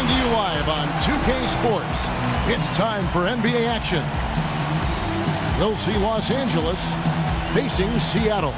to you live on 2K Sports. It's time for NBA action. We'll see Los Angeles facing Seattle.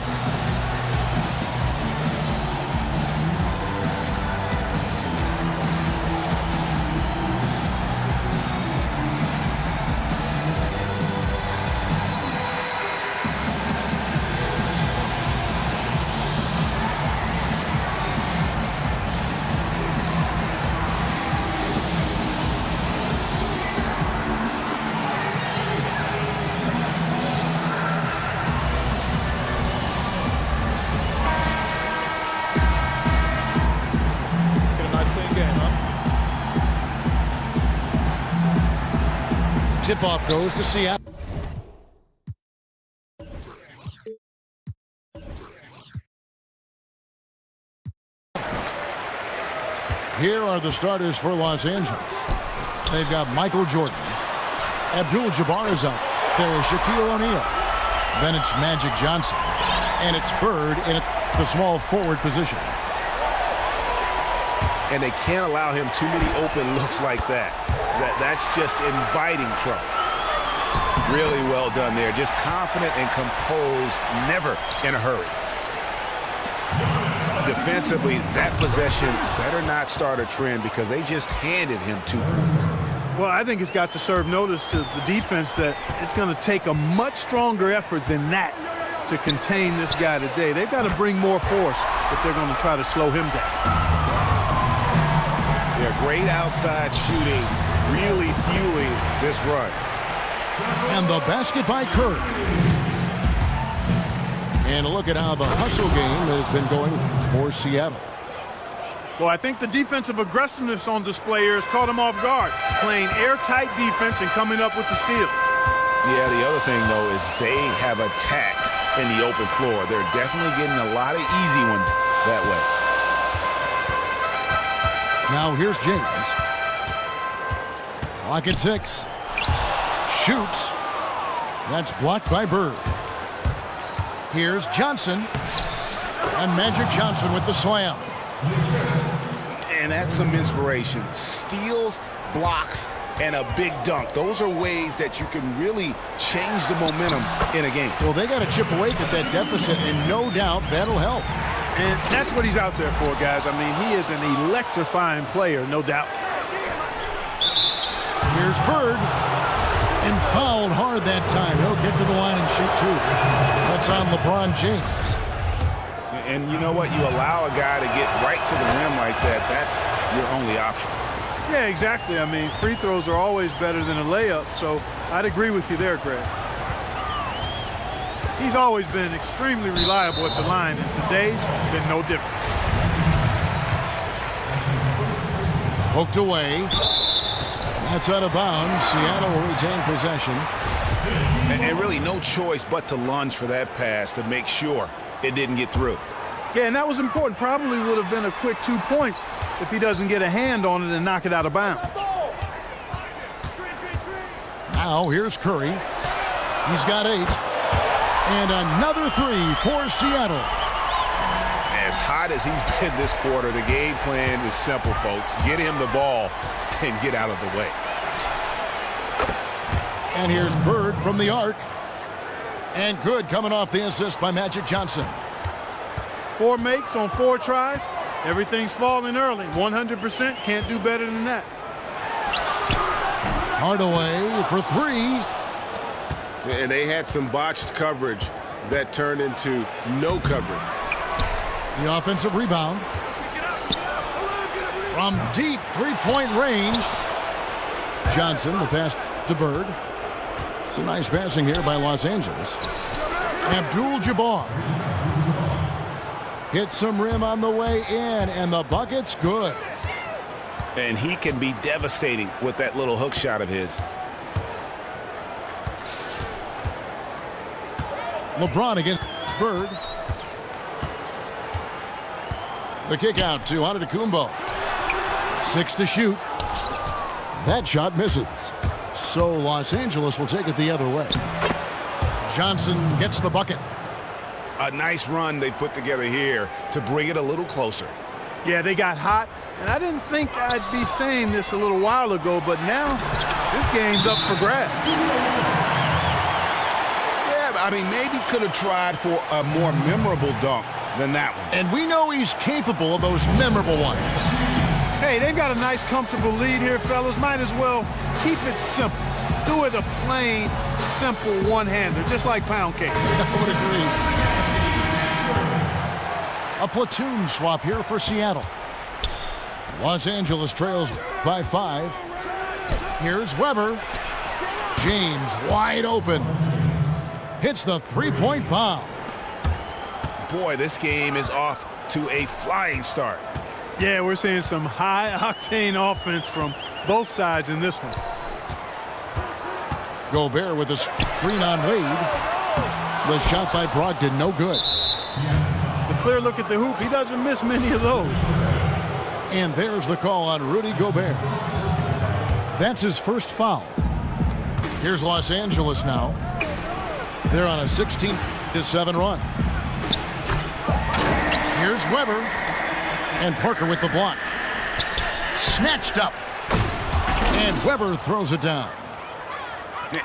Tip-off goes to Seattle. Here are the starters for Los Angeles. They've got Michael Jordan. Abdul-Jabbar is out. There is Shaquille O'Neal. Then it's Magic Johnson. And it's Bird in the small forward position. And they can't allow him too many open looks like that. That's just inviting trouble. Really well done there. Just confident and composed, never in a hurry. Defensively, that possession better not start a trend because they just handed him 2 points. Well, I think it's got to serve notice to the defense that it's going to take a much stronger effort than that to contain this guy today. They've got to bring more force if they're going to try to slow him down. They're great outside shooting, really fueling this run. And the basket by Curry. And look at how the hustle game has been going for Seattle. Well, I think the defensive aggressiveness on display here has caught them off guard, playing airtight defense and coming up with the steals. Yeah, the other thing, though, is they have attacked in the open floor. They're definitely getting a lot of easy ones that way. Now here's James. Clock at 6. Shoots. That's blocked by Bird. Here's Johnson. And Magic Johnson with the slam. And that's some inspiration. Steals, blocks, and a big dunk. Those are ways that you can really change the momentum in a game. Well, they got to chip away at that deficit, and no doubt that'll help. And that's what he's out there for, guys. I mean, he is an electrifying player, no doubt. Here's Bird. And fouled hard that time. He'll get to the line and shoot 2. That's on LeBron James. And you know what? You allow a guy to get right to the rim like that. That's your only option. Yeah, exactly. I mean, free throws are always better than a layup, so I'd agree with you there, Greg. He's always been extremely reliable at the line, and today's been no different. Poked away. That's out of bounds. Seattle will retain possession. And really no choice but to lunge for that pass to make sure it didn't get through. Yeah, and that was important. Probably would have been a quick 2 points if he doesn't get a hand on it and knock it out of bounds. Now here's Curry. He's got 8. And another 3 for Seattle. As hot as he's been this quarter, the game plan is simple, folks. Get him the ball and get out of the way. And here's Bird from the arc. And good coming off the assist by Magic Johnson. 4 makes on 4 tries. Everything's falling early. 100%. Can't do better than that. Hardaway for 3. And they had some botched coverage that turned into no coverage. The offensive rebound. From deep 3-point range. Johnson, the pass to Bird. It's a nice passing here by Los Angeles. Abdul-Jabbar. Hits some rim on the way in, and the bucket's good. And he can be devastating with that little hook shot of his. LeBron against Bird. The kick out to Antetokounmpo. 6 to shoot. That shot misses. So Los Angeles will take it the other way. Johnson gets the bucket. A nice run they put together here to bring it a little closer. Yeah, they got hot, and I didn't think I'd be saying this a little while ago, but now this game's up for grabs. Yeah, I mean, maybe could have tried for a more memorable dunk than that one. And we know he's capable of those memorable ones. Hey, they've got a nice, comfortable lead here, fellas. Might as well keep it simple. Do it a plain, simple one-hander, just like pound cake. I would agree. A platoon swap here for Seattle. Los Angeles trails by 5. Here's Weber. James wide open. Hits the three-point bomb. Boy, this game is off to a flying start. Yeah, we're seeing some high-octane offense from both sides in this one. Gobert with a screen on Wade. The shot by Brogdon, no good. The clear look at the hoop. He doesn't miss many of those. And there's the call on Rudy Gobert. That's his first foul. Here's Los Angeles now. They're on a 16-7 run. Here's Weber. And Parker with the block. Snatched up. And Weber throws it down.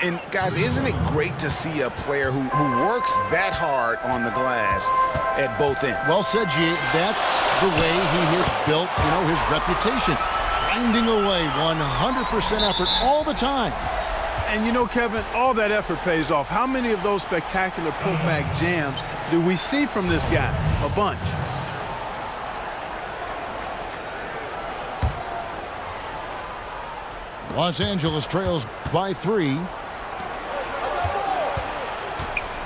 And, guys, isn't it great to see a player who works that hard on the glass at both ends? Well said, G. That's the way he has built, his reputation. Grinding away 100% effort all the time. And, Kevin, all that effort pays off. How many of those spectacular putback jams do we see from this guy? A bunch. Los Angeles trails by 3.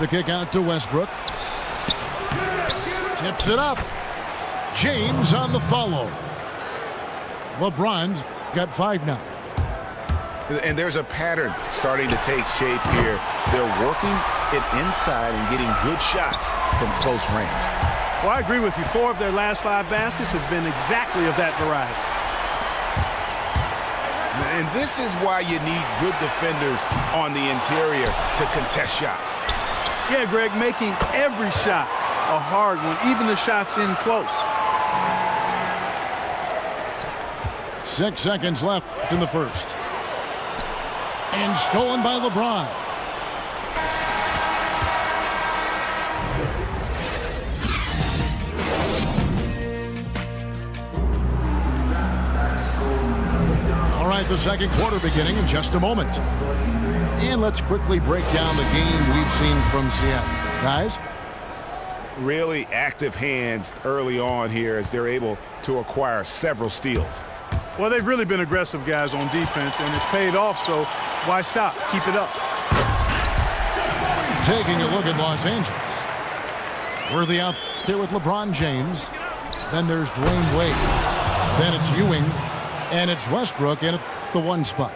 The kick out to Westbrook. Tips it up. James on the follow. LeBron's got 5 now. And there's a pattern starting to take shape here. They're working it inside and getting good shots from close range. Well, I agree with you. 4 of their last 5 baskets have been exactly of that variety. And this is why you need good defenders on the interior to contest shots. Yeah, Greg, making every shot a hard one, even the shots in close. 6 seconds left in the first. And stolen by LeBron. All right, the second quarter beginning in just a moment. And let's quickly break down the game we've seen from Seattle. Guys? Really active hands early on here as they're able to acquire several steals. Well, they've really been aggressive guys on defense, and it's paid off, so why stop? Keep it up. Taking a look at Los Angeles. Worthy out there with LeBron James. Then there's Dwayne Wade. Then it's Ewing. And it's Westbrook in at the 1 spot.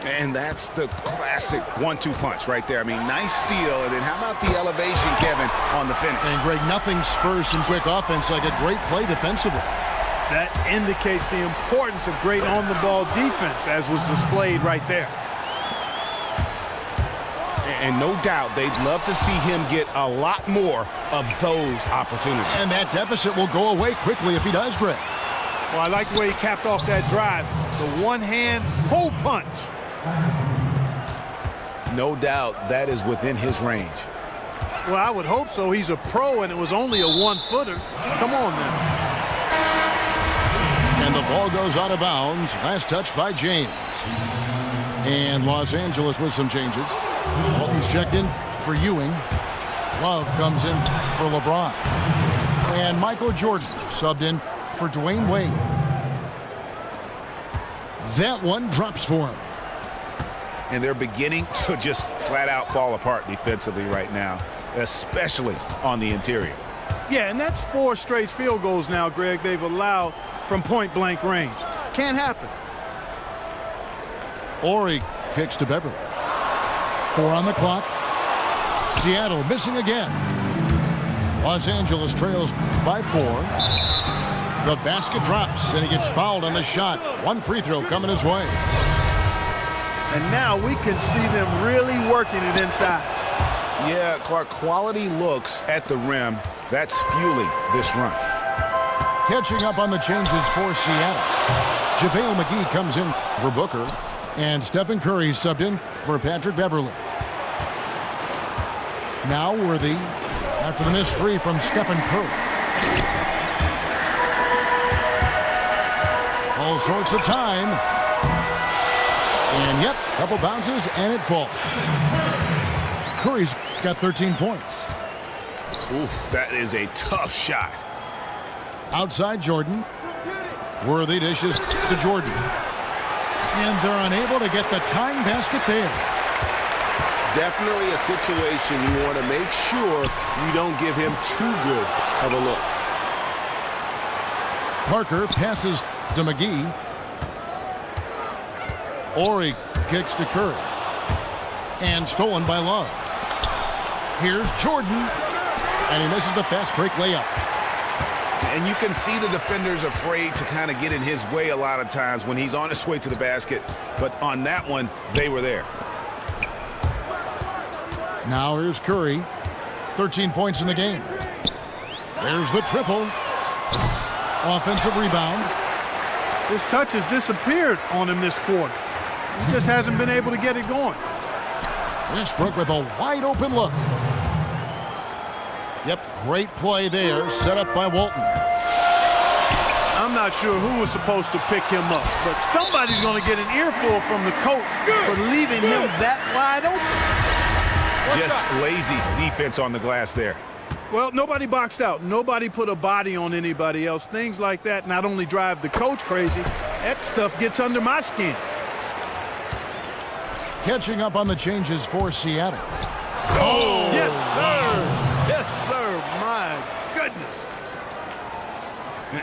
And that's the classic 1-2 punch right there. I mean, nice steal. And then how about the elevation, Kevin, on the finish? And, Greg, nothing spurs some quick offense like a great play defensively. That indicates the importance of great on-the-ball defense, as was displayed right there. And no doubt they'd love to see him get a lot more of those opportunities. And that deficit will go away quickly if he does, Greg. Well, I like the way he capped off that drive. The one-hand pull punch. No doubt that is within his range. Well, I would hope so. He's a pro, and it was only a 1-footer. Come on, now. And the ball goes out of bounds. Last touch by James. And Los Angeles with some changes. Walton's checked in for Ewing. Love comes in for LeBron. And Michael Jordan subbed in for Dwayne Wade. That one drops for him. And they're beginning to just flat out fall apart defensively right now, especially on the interior. Yeah, and that's 4 straight field goals now, Greg, they've allowed from point-blank range. Can't happen. Horry kicks to Beverly. 4 on the clock. Seattle missing again. Los Angeles trails by 4. The basket drops, and he gets fouled on the shot. 1 free throw coming his way. And now we can see them really working it inside. Yeah, Clark, quality looks at the rim. That's fueling this run. Catching up on the changes for Seattle. JaVale McGee comes in for Booker, and Stephen Curry subbed in for Patrick Beverley. Now Worthy after the missed three from Stephen Curry. All sorts of time. And yep, couple bounces and it falls. Curry's got 13 points. Oof, that is a tough shot. Outside Jordan. Worthy dishes to Jordan. And they're unable to get the tying basket there. Definitely a situation you want to make sure you don't give him too good of a look. Parker passes to McGee. Ori kicks to Curry. And stolen by Love. Here's Jordan. And he misses the fast break layup. And you can see the defenders afraid to kind of get in his way a lot of times when he's on his way to the basket. But on that one, they were there. Now here's Curry. 13 points in the game. There's the triple. Offensive rebound. His touch has disappeared on him this quarter. He just hasn't been able to get it going. Westbrook with a wide open look. Yep, great play there, set up by Walton. I'm not sure who was supposed to pick him up, but somebody's going to get an earful from the coach for leaving him that wide open. Just lazy defense on the glass there. Well, nobody boxed out. Nobody put a body on anybody else. Things like that not only drive the coach crazy, that stuff gets under my skin. Catching up on the changes for Seattle. Oh, yes, sir. Yes, sir. My goodness.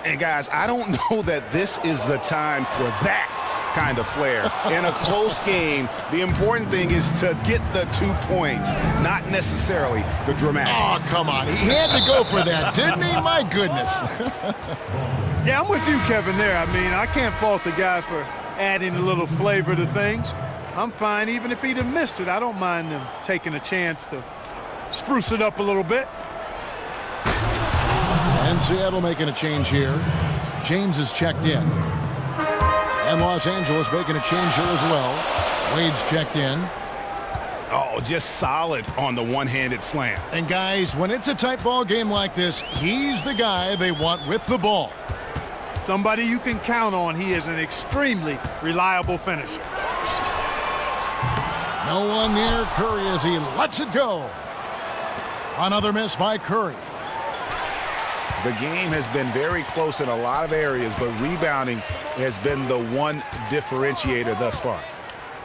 And guys, I don't know that this is the time for that kind of flair. In a close game, the important thing is to get the 2 points, not necessarily the dramatics. Oh, come on. He had to go for that, didn't he? My goodness. Yeah, I'm with you, Kevin, there. I mean, I can't fault the guy for adding a little flavor to things. I'm fine even if he'd have missed it. I don't mind them taking a chance to spruce it up a little bit. And Seattle making a change here. James is checked in. And Los Angeles making a change here as well. Wade's checked in. Oh, just solid on the one-handed slam. And guys, when it's a tight ball game like this, he's the guy they want with the ball. Somebody you can count on. He is an extremely reliable finisher. No one near Curry as he lets it go. Another miss by Curry. The game has been very close in a lot of areas, but rebounding has been the one differentiator thus far.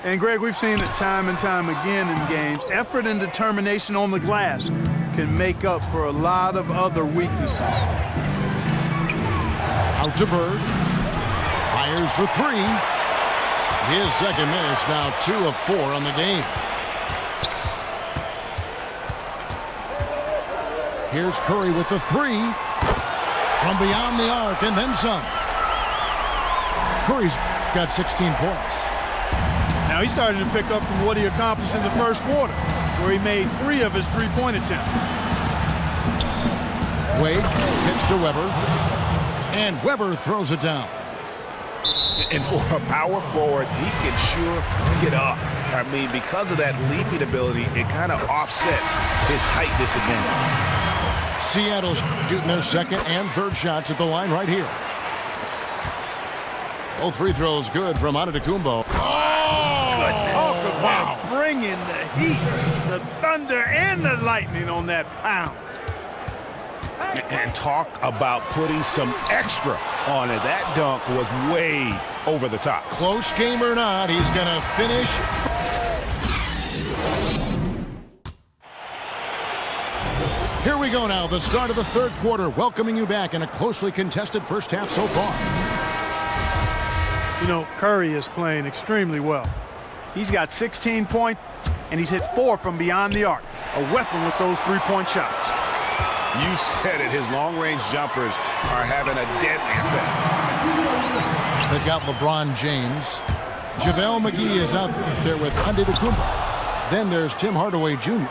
And, Greg, we've seen it time and time again in games. Effort and determination on the glass can make up for a lot of other weaknesses. Out to Bird. Fires for three. His second miss, now 2 of 4 on the game. Here's Curry with the three. From beyond the arc and then some. Curry's got 16 points. Now he's starting to pick up from what he accomplished in the first quarter, where he made 3 of his three-point attempts. Wade kicks to Weber. And Weber throws it down. And for a power forward, he can sure get up. I mean, because of that leaping ability, it kind of offsets his height disadvantage. Seattle's shooting their second and third shots at the line right here. Both free throws good from Antetokounmpo. Talk about bringing the heat, the thunder, and the lightning on that pound. And talk about putting some extra on it. That dunk was way over the top. Close game or not, he's going to finish. Here we go now, the start of the third quarter, welcoming you back in a closely contested first half so far. You know, Curry is playing extremely well. He's got 16 points, and he's hit 4 from beyond the arc. A weapon with those three-point shots. You said it, his long-range jumpers are having a deadly effect. They've got LeBron James. JaVale McGee is out there with Antetokounmpo. Then there's Tim Hardaway Jr.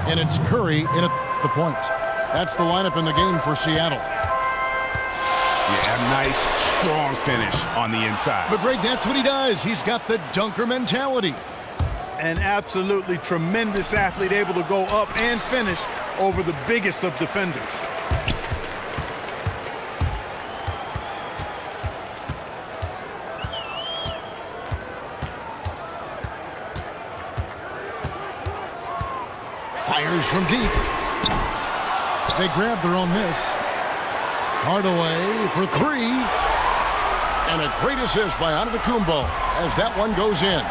And it's Curry in at the point. That's the lineup in the game for Seattle. Yeah, a nice, strong finish on the inside. But Greg, that's what he does. He's got the dunker mentality. An absolutely tremendous athlete, able to go up and finish over the biggest of defenders. Fires from deep. They grab their own miss. Hardaway for three. And a great assist by Antetokounmpo as that one goes in.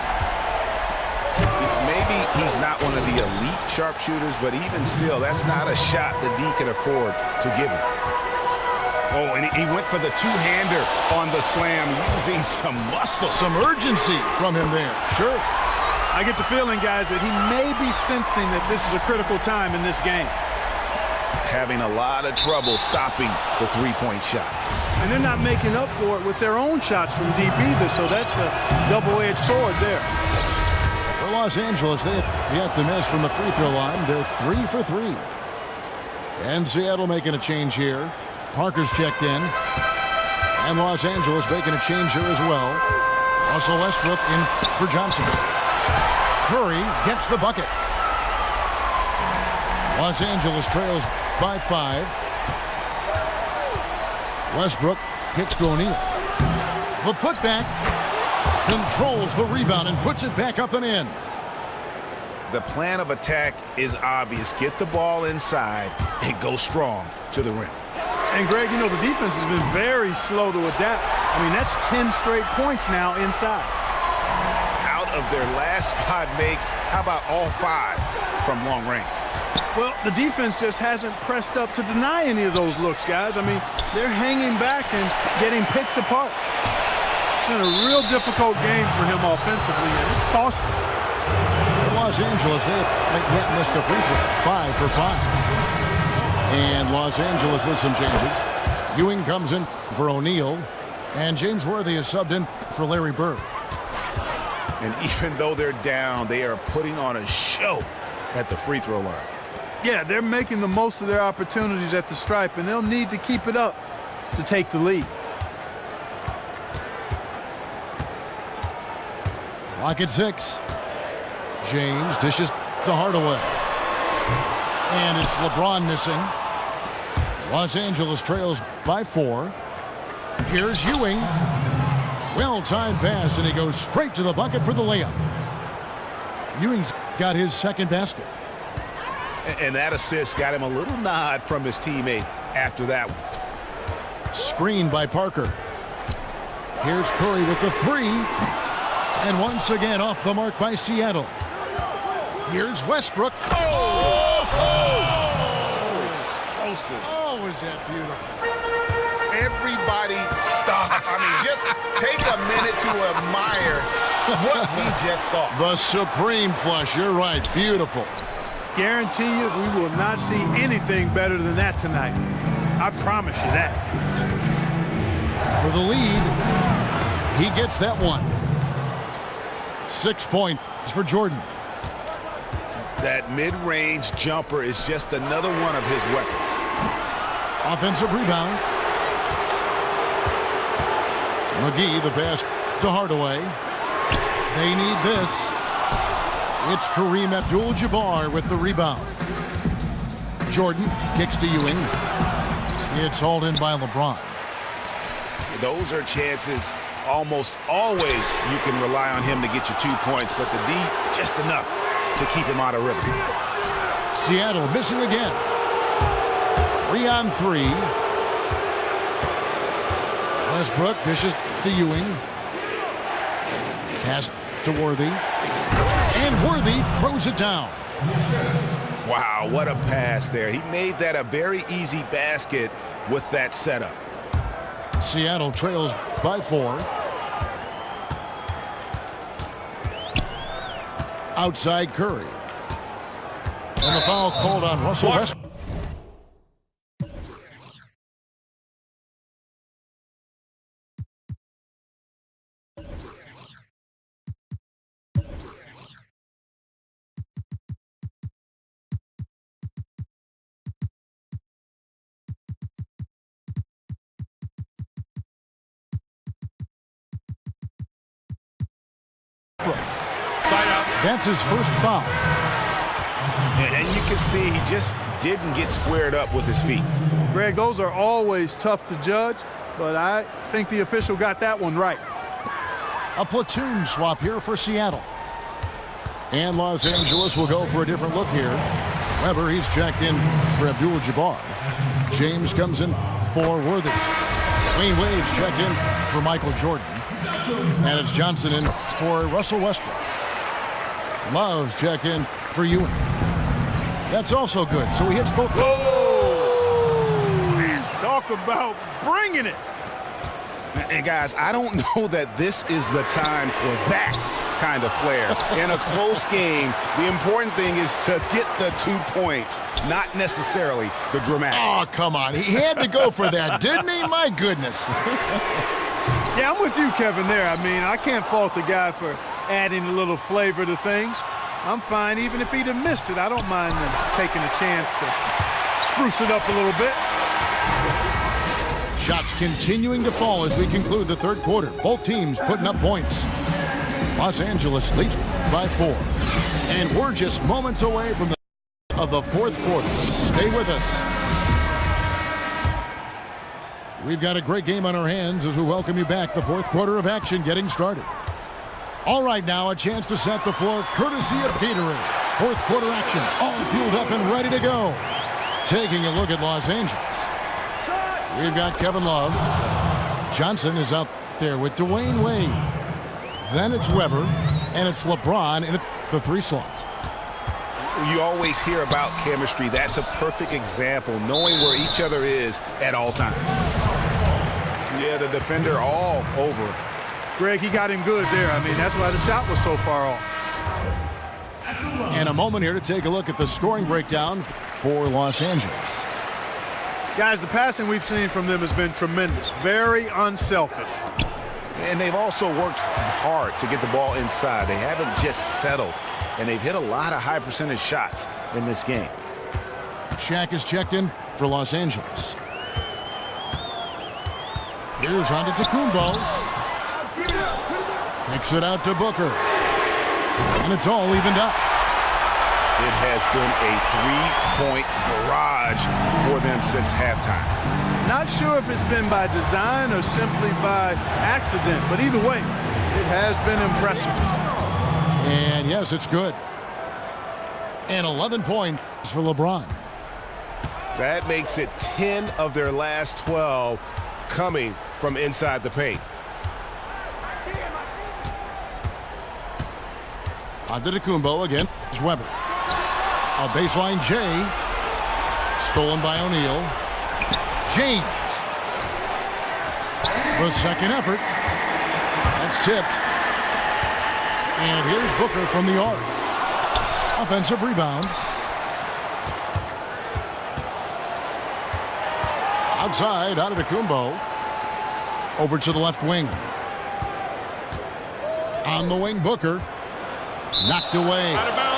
Maybe he's not one of the elite sharpshooters, but even still, that's not a shot that D can afford to give him. Oh, and he went for the two-hander on the slam, using some muscle. Some urgency from him there. Sure. I get the feeling, guys, that he may be sensing that this is a critical time in this game. Having a lot of trouble stopping the three-point shot. And they're not making up for it with their own shots from deep either, so that's a double-edged sword there. For Los Angeles, they have yet to miss from the free throw line. They're 3 for 3. And Seattle making a change here. Parker's checked in. And Los Angeles making a change here as well. Russell Westbrook in for Johnson. Curry gets the bucket. Los Angeles trails by 5. Westbrook kicks to O'Neal. The putback controls the rebound and puts it back up and in. The plan of attack is obvious. Get the ball inside and go strong to the rim. And Greg, you know, the defense has been very slow to adapt. I mean, that's 10 straight points now inside. Out of their last 5 makes, how about all 5 from long range? Well, the defense just hasn't pressed up to deny any of those looks, guys. I mean, they're hanging back and getting picked apart. It's been a real difficult game for him offensively, and it's costly. For Los Angeles, they have yet missed a free throw. 5 for 5. And Los Angeles with some changes. Ewing comes in for O'Neal, and James Worthy is subbed in for Larry Bird. And even though they're down, they are putting on a show at the free throw line. Yeah, they're making the most of their opportunities at the stripe, and they'll need to keep it up to take the lead. Clock at 6. James dishes to Hardaway. And it's LeBron missing. Los Angeles trails by 4. Here's Ewing. Well-timed pass, and he goes straight to the bucket for the layup. Ewing's got his second basket. And that assist got him a little nod from his teammate after that one. Screen by Parker. Here's Curry with the 3. And once again off the mark by Seattle. Here's Westbrook. So explosive. Oh, is that beautiful. Everybody stop. I mean, just take a minute to admire what we just saw. The supreme flush. You're right. Beautiful. Guarantee you, we will not see anything better than that tonight. I promise you that. For the lead, he gets that one. 6 points for Jordan. That mid-range jumper is just another one of his weapons. Offensive rebound. McGee, the pass to Hardaway. They need this. It's Kareem Abdul-Jabbar with the rebound. Jordan kicks to Ewing. It's hauled in by LeBron. Those are chances almost always you can rely on him to get you 2 points, but the D, just enough to keep him out of rhythm. Seattle missing again. 3-on-3. Westbrook dishes to Ewing. Pass to Worthy. And Worthy throws it down. Wow, what a pass there. He made that a very easy basket with that setup. Seattle trails by 4. Outside Curry. And the foul called on Russell Westbrook. That's his first foul. And you can see he just didn't get squared up with his feet. Greg, those are always tough to judge, but I think the official got that one right. A platoon swap here for Seattle. And Los Angeles will go for a different look here. Weber, he's checked in for Abdul-Jabbar. James comes in for Worthy. Wayne Wade's checked in for Michael Jordan. And it's Johnson in for Russell Westbrook. Love's checked in for Ewing. That's also good, so he hits both. Talk about bringing it. And guys, I don't know that this is the time for that kind of flair. In a close game, the important thing is to get the 2 points, not necessarily the dramatics. Oh, come on. He had to go for that, didn't he? My goodness. Yeah, I'm with you, Kevin, there. I mean, I can't fault the guy for adding a little flavor to things. I'm fine. Even if he'd have missed it, I don't mind them taking a chance to spruce it up a little bit. Shots continuing to fall as we conclude the third quarter. Both teams putting up points. Los Angeles leads by 4. And we're just moments away from the fourth quarter. Stay with us. We've got a great game on our hands as we welcome you back. The fourth quarter of action getting started. All right, now a chance to set the floor courtesy of Gatorade. Fourth quarter action, all fueled up and ready to go. Taking a look at Los Angeles. We've got Kevin Love. Johnson is out there with Dwayne Wade. Then it's Weber, and it's LeBron in the 3 slot. You always hear about chemistry. That's a perfect example, knowing where each other is at all times. Yeah, the defender all over. Greg, he got him good there. I mean, that's why the shot was so far off. And a moment here to take a look at the scoring breakdown for Los Angeles. Guys, the passing we've seen from them has been tremendous. Very unselfish. And they've also worked hard to get the ball inside. They haven't just settled. And they've hit a lot of high percentage shots in this game. Shaq is checked in for Los Angeles. Here's Antetokounmpo. Kicks it out to Booker. And it's all evened up. It has been a 3-point barrage for them since halftime. Not sure if it's been by design or simply by accident, but either way, it has been impressive. And yes, it's good. And 11 points for LeBron. That makes it 10 of their last 12 coming from inside the paint. Antetokounmpo against Weber. A baseline J. Stolen by O'Neal. James. The second effort. That's tipped. And here's Booker from the arc. Offensive rebound. Outside, Antetokounmpo. Over to the left wing. On the wing, Booker. Knocked away. Out of bounds.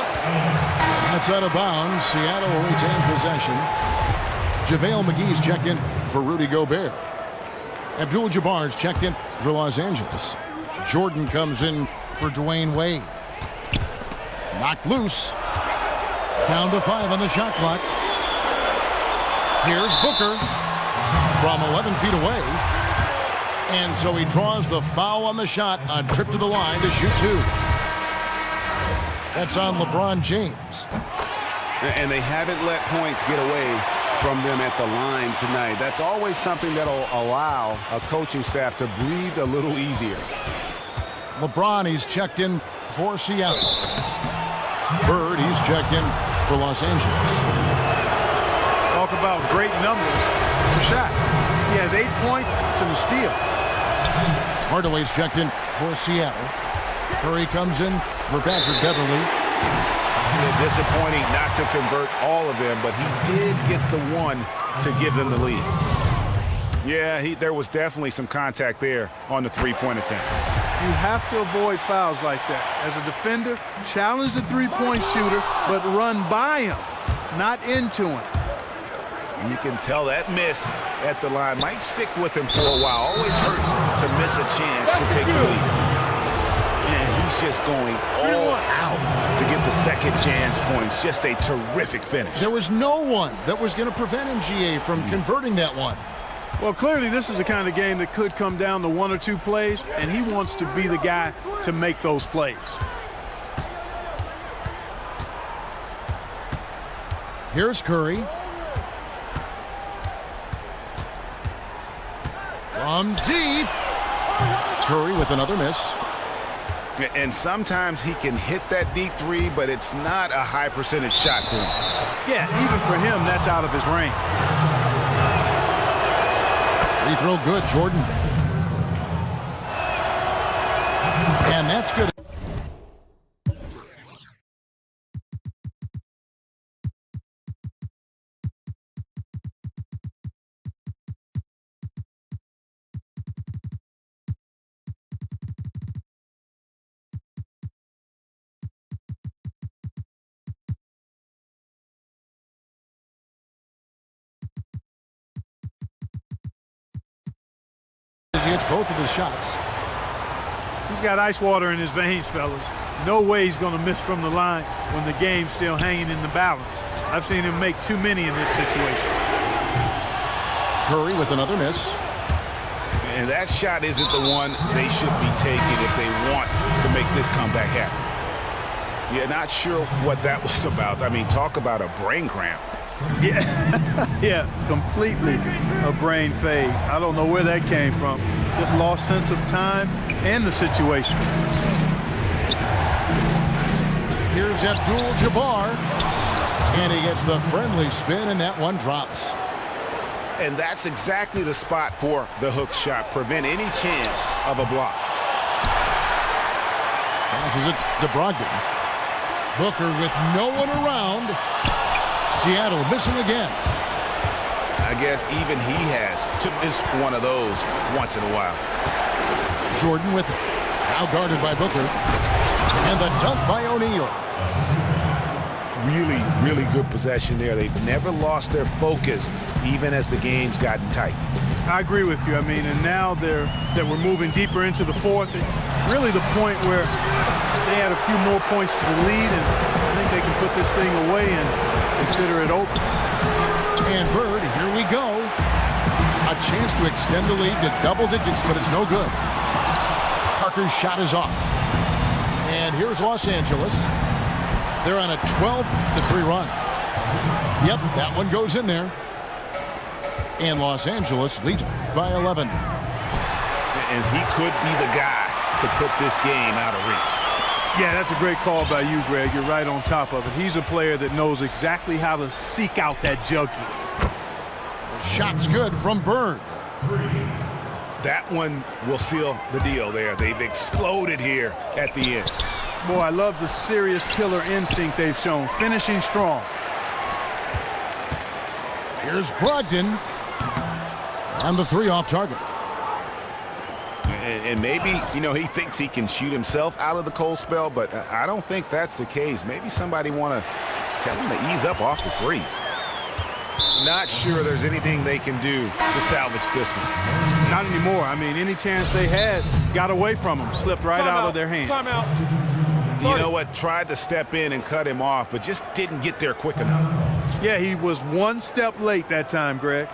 That's out of bounds. Seattle will retain possession. JaVale McGee's checked in for Rudy Gobert. Abdul-Jabbar's checked in for Los Angeles. Jordan comes in for Dwayne Wade. Knocked loose. Down to 5 on the shot clock. Here's Booker from 11 feet away. And so he draws the foul on the shot, a trip to the line to shoot 2. That's on LeBron James. And they haven't let points get away from them at the line tonight. That's always something that'll allow a coaching staff to breathe a little easier. LeBron, he's checked in for Seattle. Bird, he's checked in for Los Angeles. Talk about great numbers for Shaq. He has 8 points and a steal. Hardaway's checked in for Seattle. Curry comes in for Patrick Beverly. Disappointing not to convert all of them, but he did get the one to give them the lead. Yeah, there was definitely some contact there on the 3-point attempt. You have to avoid fouls like that. As a defender, challenge the 3-point shooter, but run by him, not into him. You can tell that miss at the line might stick with him for a while. Always hurts to miss a chance to take the lead. And he he's just going all out to get the second chance points. Just a terrific finish. There was no one that was going to prevent MGA from converting that one. Well, clearly this is the kind of game that could come down to 1 or 2 plays, and he wants to be the guy to make those plays. Here's Curry. From deep. Curry with another miss. And sometimes he can hit that deep three, but it's not a high percentage shot for him. Yeah, even for him, that's out of his range. Free throw good, Jordan. And that's good. He hits both of his shots. He's got ice water in his veins, fellas. No way he's going to miss from the line when the game's still hanging in the balance. I've seen him make too many in this situation. Curry with another miss. And that shot isn't the one they should be taking if they want to make this comeback happen. Yeah, not sure what that was about. I mean, talk about a brain cramp. Yeah, yeah, completely a brain fade. I don't know where that came from. Just lost sense of time and the situation. Here's Abdul-Jabbar, and he gets the friendly spin, and that one drops. And that's exactly the spot for the hook shot. Prevent any chance of a block. Passes it to Brogdon. Booker with no one around. Seattle missing again. I guess even he has to miss one of those once in a while. Jordan with it. Now guarded by Booker. And the dunk by O'Neal. Really, really good possession there. They've never lost their focus, even as the game's gotten tight. I agree with you. I mean, and now that we're moving deeper into the fourth, it's really the point where they had a few more points to the lead, and I think they can put this thing away and consider it over. And Bird, here we go. A chance to extend the lead to double digits, but it's no good. Parker's shot is off. And here's Los Angeles. They're on a 12-3 run. Yep, that one goes in there. And Los Angeles leads by 11. And he could be the guy to put this game out of reach. Yeah, that's a great call by you, Greg. You're right on top of it. He's a player that knows exactly how to seek out that jugular. Shot's good from Bird. That one will seal the deal there. They've exploded here at the end. Boy, I love the serious killer instinct they've shown. Finishing strong. Here's Brogdon. On the three off target. And maybe, you know, he thinks he can shoot himself out of the cold spell, but I don't think that's the case. Maybe somebody want to tell him to ease up off the threes. Not sure there's anything they can do to salvage this one. Not anymore. I mean, any chance they had got away from them, slipped right out of their hands. Timeout. You know what? Tried to step in and cut him off, but just didn't get there quick enough. Yeah, he was one step late that time, Greg.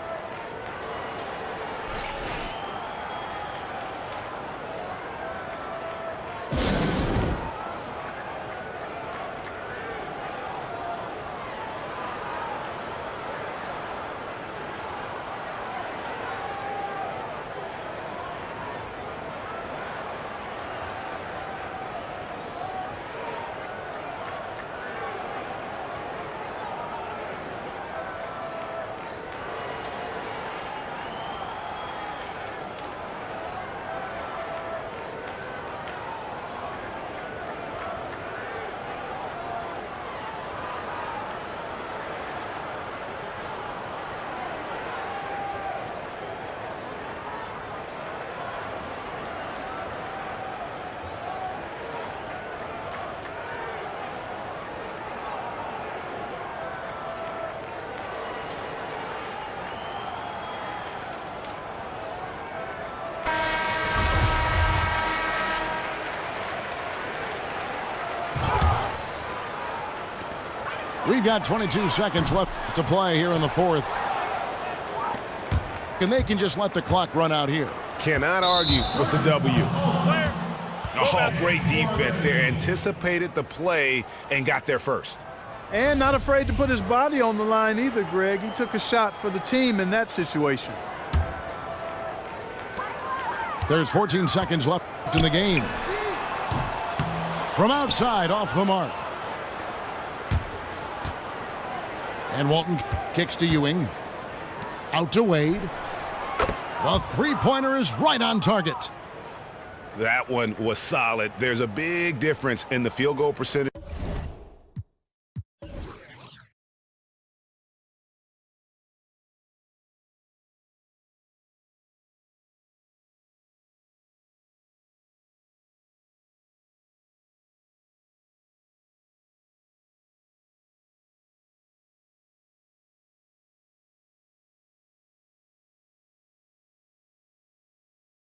got 22 seconds left to play here in the fourth. And they can just let the clock run out here. Cannot argue with the W. Oh, great defense there. Anticipated the play and got there first. And not afraid to put his body on the line either, Greg. He took a shot for the team in that situation. There's 14 seconds left in the game. From outside, off the mark. And Walton kicks to Ewing. Out to Wade. The three-pointer is right on target. That one was solid. There's a big difference in the field goal percentage.